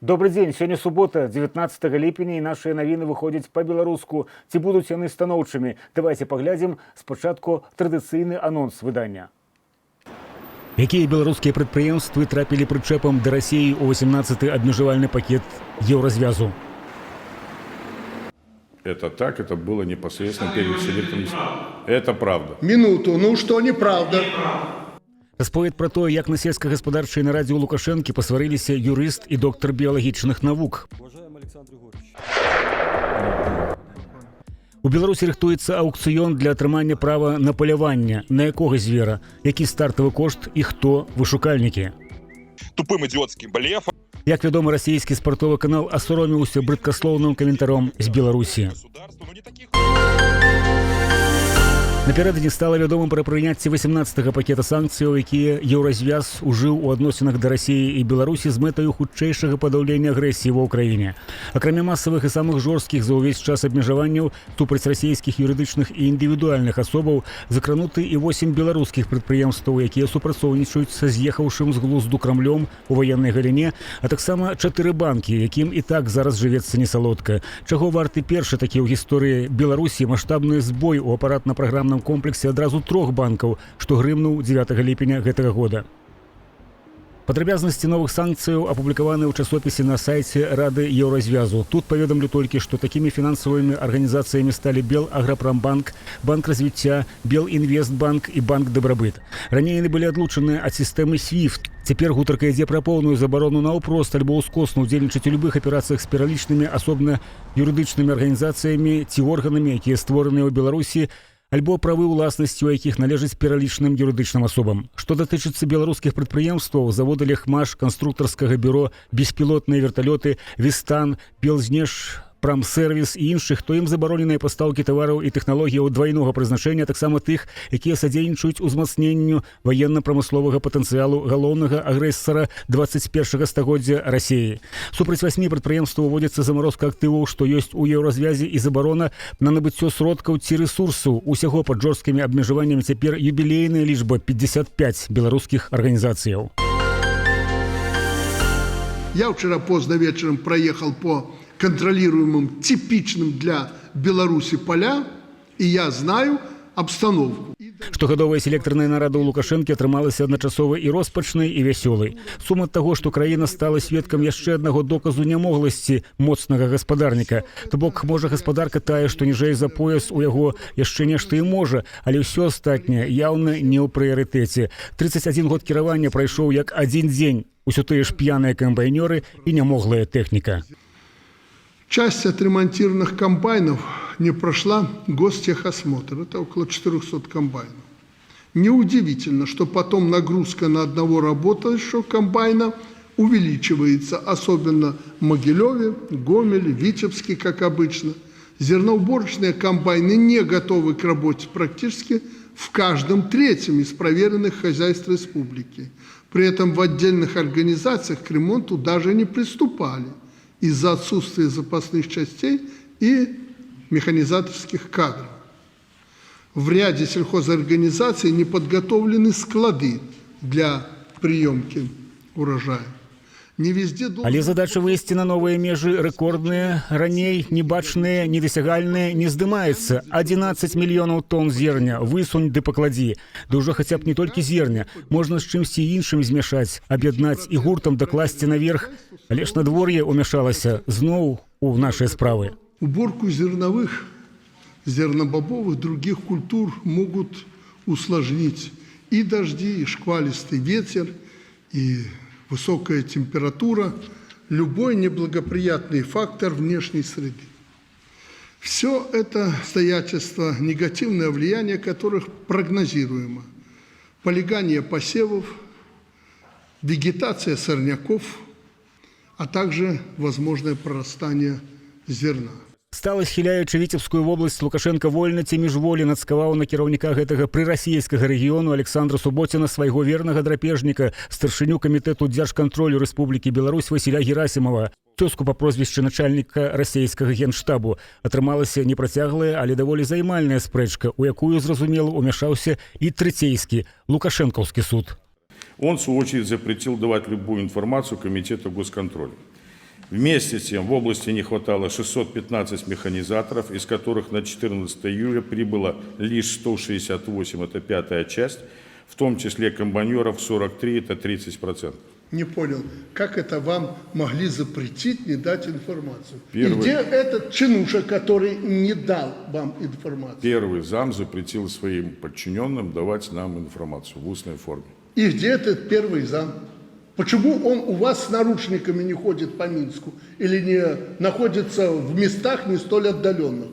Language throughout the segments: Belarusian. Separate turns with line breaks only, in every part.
Добрый день. Сегодня суббота, 19 ліпеня, і наши навіны выходзяць па-беларуску. Ці будуць яны станоўчымі? Давайте паглядзім спачатку традыцыйны анонс выдання. Якія беларускія прадпрыемствы трапілі прычэпам да Расіі ў 18-й абмежавальны пакет еўразвязу?
Это так, это было непосредственно перед селектором. Это правда.
Минуту, ну что неправда?
Расповед пра тое, як на сельскагаспадарчай нарадзе ў Лукашэнкі пасварыліся юрыст і доктар біялагічных навук. У Беларусі рыхтуецца аўкцыён для атрымання права на паляванне. На якога звера? Які стартавы кошт і хто вышукальнікі?
Тупым идиотским блефом.
Як вядома, расійскі спартовы канал асороміўся брыдкаслоўным каментаром з Беларусі. Напярэдадні стала вядомым пра прыняцце 18-го пакета санкцыяў, якія еўразвяз ужыў у адносінах да Расіі і Беларусі з мэтаю хутчэйшага падаўлення агрэсіі ва ўкраіне. Акрамя масавых і самых жорсткіх за ўвесь час абмежаванняў супраць расійскіх юрыдычных і індывідуальных асобаў закрануты і 8 беларускіх прадпрыемстваў, якія супрацоўнічаюць са з'ехаўшым з глузду Крамлём у ваеннай галіне, а таксама 4 банкі, якім і так зараз жывецца несалодка. Чаго варты першы такі ў гісторыі Беларусі маштабны збой у апаратна-праграмным комплексе адразу 3 банкаў, што грымнуў 9 ліпеня гэтага года. Падрабязнасці новых санкцыяў апублікаваны ў часопісе на сайце Рады Еўразвязу. Тут паведамлю толькі, што такімі фінансавымі арганізацыямі сталі Белаграпрамбанк, Банк развіцця, Белінвестбанк і Банк Дабрабыт. Раней яны былі адлучаны ад сістэмы SWIFT. Цяпер гутарка ідзе пра поўную забарону наўпрост альбо ўскосна ўдзельнічаць у любых аперацыях з пералічнымі асобна юрыдычнымі арганізацыямі ці органамі, якія створаныя ў Беларусі, альбо правы ўласнасці, у якіх належаць пералічным юрыдычным асобам. Што датычыцца беларускіх прадпрыемстваў, заводы Лехмаш, канструктарскага бюро, беспілотныя верталёты, Вістан, Белзнеж, Прамсервіс і іншых, то ім забароненыя пастаўкі тавараў і тэхналогіяў двайнога прызначэння, таксама тых, якія садзейнічаюць узмацненню ваенна-прамысловага патэнцыялу галоўнага агрэсара 21 стагоддзя Расіі. Супраць 8 прадпрыемстваў уводзіцца замарозка актываў, што ёсць у еўразвязе, і забарона на набыццё сродкаў ці рэсурсаў. Усяго пад жорсткімі абмежаваннямі цяпер юбілейная лічба 55 беларускіх арганізацыяў.
Я вчера поздно вечером проехал по контролируемым, типичным для Беларуси поля, и я знаю обстановку.
Штогадовая селектарная нарада ў Лукашэнкі атрымалася адначасова і роспачнай, і вясёлай. Сум ад таго, што краіна стала сведкам яшчэ аднаго доказу нямогласці моцнага гаспадарніка. То бок, можа, гаспадарка тая, што ніжэй за пояс у яго яшчэ нешта і можа, але ўсё астатняе яўна не ў прыярытэце. 31 год кіравання прайшоў як адзін дзень. Усё тыя ж п'яныя камбайнёры і нямоглая тэхніка.
Часть отремонтированных комбайнов не прошла гостехосмотр. Это около 400 комбайнов. Неудивительно, что потом нагрузка на одного работающего комбайна увеличивается, особенно в Могилеве, Гомеле, Витебске, как обычно. Зерноуборочные комбайны не готовы к работе практически в каждом третьем из проверенных хозяйств республики. При этом в отдельных организациях к ремонту даже не приступали из-за отсутствия запасных частей и механизаторских кадров. В ряде сельхозорганизаций не подготовлены склады для приемки урожая. Не везде
Але задача выйсці на новыя межы рэкордныя, раней небачныя, недасягальныя не здымаецца. 11 мільёнаў тонн зерня, высунь ды пакладзі. Да ўжо хаця б не толькі зерня, можна з чымсьці іншым змяшаць, аб'яднаць і гуртам дакласці наверх. Але ж надвор'е умяшалася зноў у нашыя справы.
Уборку зерновых, зернобобовых, других культур могут усложнить и дожди, и шквалистый ветер, и высокая температура, любой неблагоприятный фактор внешней среды. Все это обстоятельства, негативное влияние которых прогнозируемо. Полегание посевов, вегетация сорняков, а также возможное прорастание зерна.
Стала схіляючы Віцебскую вобласць, Лукашенко вольна ці міжволі нацкаваў на кіраўніка гэтага прырасійскага рэгіёну Александра Суботіна свайго вернага драпежніка, старшыню камітэту дзяржкантролю Рэспублікі Беларусь Васіля Герасімова, цёзку па прозвішчы начальніка расійскага генштабу. Атрымалася непрацяглая, але даволі займальная спрэчка, у якую, зразумела, умяшаўся і трэцейскі лукашэнкаўскі суд.
Он, в свою очередь, запретил давать любую информацию Комитету госконтроля. Вместе с тем в области не хватало 615 механизаторов, из которых на 14 июля прибыло лишь 168, это 5-я часть, в том числе комбайнеров 43, это 30%.
Не понял, как это вам могли запретить не дать информацию? И
Первый.
где этот чинуша, который не дал вам информацию?
Первый зам запретил своим подчиненным давать нам информацию в устной форме.
И где этот первый зам? Почему он у вас с наручниками не ходит по Минску или не находится в местах не столь отдаленных?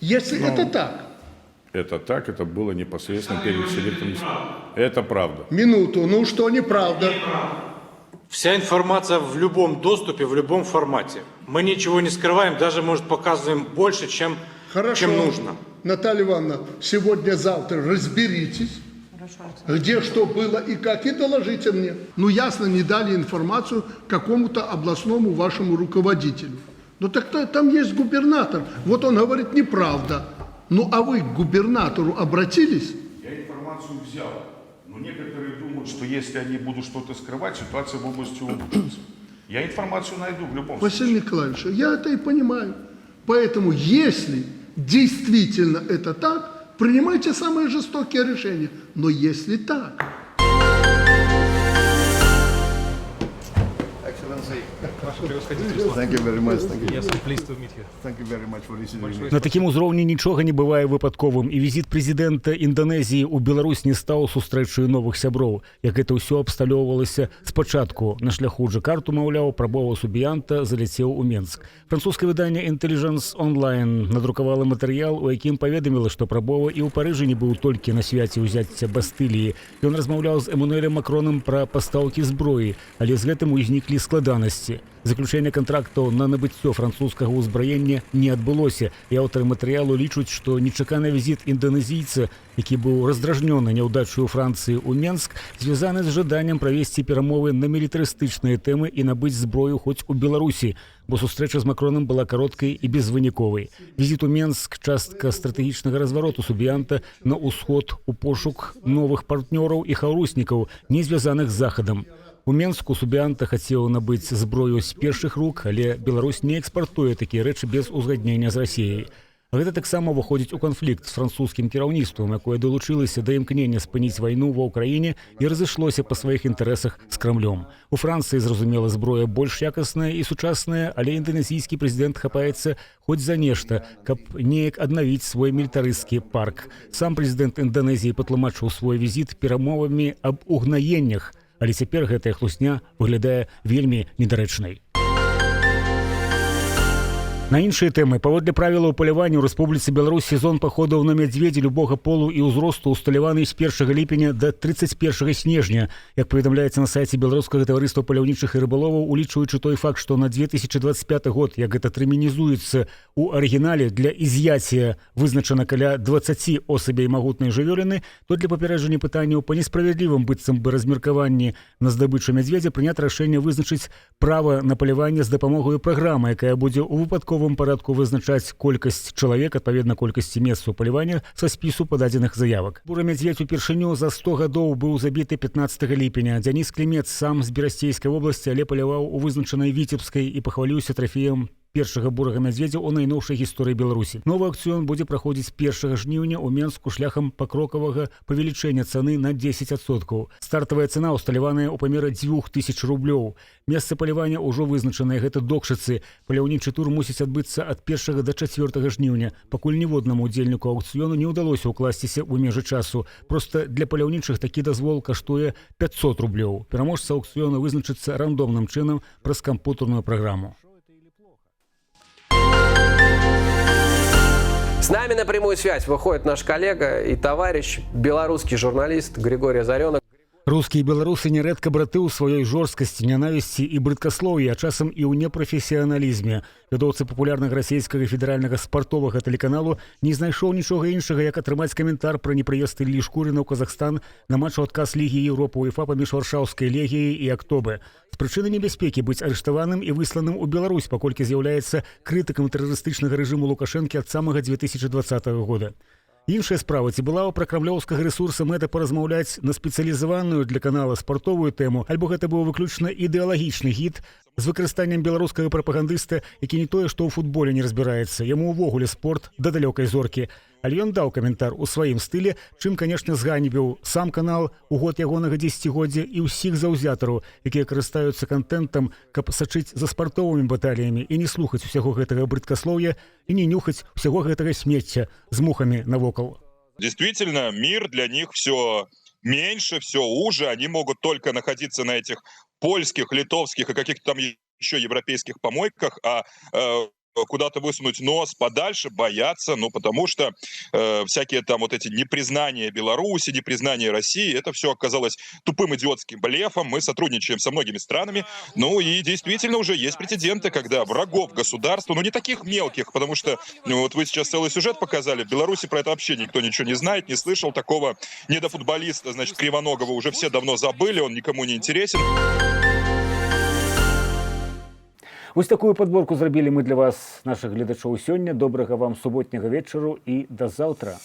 Если это так.
Это так, это было непосредственно перед селектором. Это правда.
Минуту, ну что неправда?
Вся информация в любом доступе, в любом формате. Мы ничего не скрываем, даже, может, показываем больше, чем нужно.
Наталья Ивановна, сегодня-завтра разберитесь, где что было и как, и доложите мне. Ну, ясно, не дали информацию какому-то областному вашему руководителю. Ну, так там есть губернатор. Вот он говорит, неправда. Ну, а вы к губернатору обратились?
Я информацию взял, но некоторые думают, что если они будут что-то скрывать, ситуация в области улучшится. Я информацию найду в любом
Василий
случае.
Николаевич, я это и понимаю. Поэтому, если действительно это так, принимайте самые жестокие решения. Но если так...
Thank you very much. Thank you.
Yes, I'm pleased to meet you.
Thank you very much for receiving me.
На такім узроўні нічога не бывае выпадковым, і візіт прэзідэнта Інданезіі ў Беларусь не стаў сустрэчаю новых сяброў, як гэта ўсё абсталёўвалася спачатку. На шляху Джакарту, маўляў, прабова субіянта заляцеў у Менск. Французскае выданне Intelligence Online надрукавала матэрыял, у якім паведаміла, што прабова і ў Парыжы не быў толькі на свяце ўзяцця Бастыліі. Ён размаўляў з Эмануэлем Макронам пра пастаўкі зброі, але з гэтым узніклі складанасці. Заключэнне кантрактаў на набыццё французскага ўзбраення не адбылося, і аўтары матэрыялу лічуць, што нечаканы візіт інданезійца, які быў раздражнёны няўдачаю Францыі ў Менск, звязаны з жаданнем правесці перамовы на мілітарыстычныя тэмы і набыць зброю хоць у Беларусі, бо сустрэча з Макронам была кароткай і безвыніковай. Візіт у Менск – частка стратэгічнага развароту субіянта на ўсход у пошук новых партнёраў і хаўруснікаў, не звязаных з Захадам. У Менску субіянта хацеў набыць зброю з першых рук, але Беларусь не экспартуе такія рэчы без узгаднення з Расіяй. Гэта таксама ўваходзіць у канфлікт з французскім кіраўніцтвам, якое далучылася да імкнення спыніць вайну ва ўкраіне і разышлося па сваіх інтарэсах з Крамлём. У Францыі, зразумела, зброя больш якасная і сучасная, але інданезійскі прэзідэнт хапаецца хоць за нешта, каб неяк аднавіць свой мілітарысцкі парк. Сам прэзідэнт Інданезіі патлумачыў свой візіт перамовамі аб угнаеннях, але цяпер гэтая хлусня выглядае вельмі недарэчнай. На іншыя тэмы. Паводле правілаў палявання ў Рэспубліцы Беларусь сезон паходаў на мядзведзі любога полу і ўзросту усталяваны з 1 ліпеня да 31 снежня. Як паведамляецца на сайце Беларускага таварыства паляўнічых і рыбаловаў, улічваючы той факт, што на 2025 год, як гэта тэрмінізуецца ў арыгінале, для із'яція вызначана каля 20 особей магутнай жывёліны, то для папярэджання пытанняў па несправядлівым быццам бы размеркаванні на здабычу мядзведзя прынята рашэнне вызначыць права на паляванне з дапамогаю праграмы, якая будзе ў выпадковым парадку вызначаць колькасць чалавек адпаведна колькасці месцаў палявання са спісу пададзеных заявак. Буры мядзведзь упершыню за 100 гадоў быў забіты 15 ліпеня. Дзяніс Клімец сам з Берасцейскай вобласці, але паляваў у вызначанай Віцебскай і пахваліўся трафеем першага бурага мядзведзя ў найноўшай гісторыі Беларусі. Новы аўкцыён будзе праходзіць 1 жніўня ў Менску шляхам пакрокавага павелічэння цаны на 10%. Стартавая цана ўсталяваная ў памеры 2000 рублёў. Месца палявання ўжо вызначанае, гэта Докшыцы. Паляўнічы тур мусіць адбыцца ад 1 до 4 жніўня. Пакуль ніводнаму ўдзельніку аўкцыёну не ўдалося ўкласціся ў межы часу. Проста для паляўнічых такі дазвол каштуе 500 рублёў. Пераможца аўкцыёну вызначыцца рандомным чынам праз кампутарную праграму.
С нами на прямую связь выходит наш коллега и товарищ, белорусский журналист Григорий Озаренок.
Рускія беларусы нярэдка браты ў сваёй жорсткасці, нянавісці і брыдкаслоўі, а часам і ў непрафесіяналізме. Вядоўца папулярнага расійскага федэральнага спартовага тэлеканалу не знайшоў нічога іншага, як атрымаць каментар пра непрыезд Іллі Шкурына ў Казахстан на матч у адказ Лігі Еўропы УЕФА паміж Варшаўскай легіяй і Актобе. З прычыны небяспекі быць арыштаваным і высланым у Беларусь, паколькі з'яўляецца крытыкам тэрарыстычнага рэжыму Лукашэнкі ад самага 2020 года. Іншая справа, ці была ў пракрамлёўскага рэсурса мэта паразмаўляць на спецыялізаваную для канала спартовую тэму, альбо гэта быў выключна ідэалагічны гід з выкарыстаннем беларускага прапагандыста, які не тое, што ў футболе не разбіраецца, яму ўвогуле спорт да далёкай зоркі. Але ён даў каментар у сваім стылі, чым, канешне, зганебіў сам канал у год ягонага 10годдзя і ўсіх заўзятараў, якія карыстаюцца кантэнтам, каб сачыць за спартовымі баталіямі і не слухаць усяго гэтага брыдкаслоўя і не нюхаць усяго гэтага смецця з мухамі навокал.
Действительно, мир для них все меньше, все уже. Они могут только находиться на этих польских, литовских и каких-то там еще европейских помойках, а куда-то высунуть нос подальше, бояться, ну, потому что всякие там вот эти непризнания Беларуси, непризнания России, это все оказалось тупым идиотским блефом. Мы сотрудничаем со многими странами, ну, и действительно уже есть прецеденты, когда врагов государства, ну, не таких мелких, потому что, ну, вот вы сейчас целый сюжет показали, в Беларуси про это вообще никто ничего не знает, не слышал, такого недофутболиста, значит, Кривоногова уже все давно забыли, он никому не интересен.
Вось такую подборку зрабілі мы для вас, нашых гледачоў, сёння. Добрага вам суботняга вечару і да заўтра.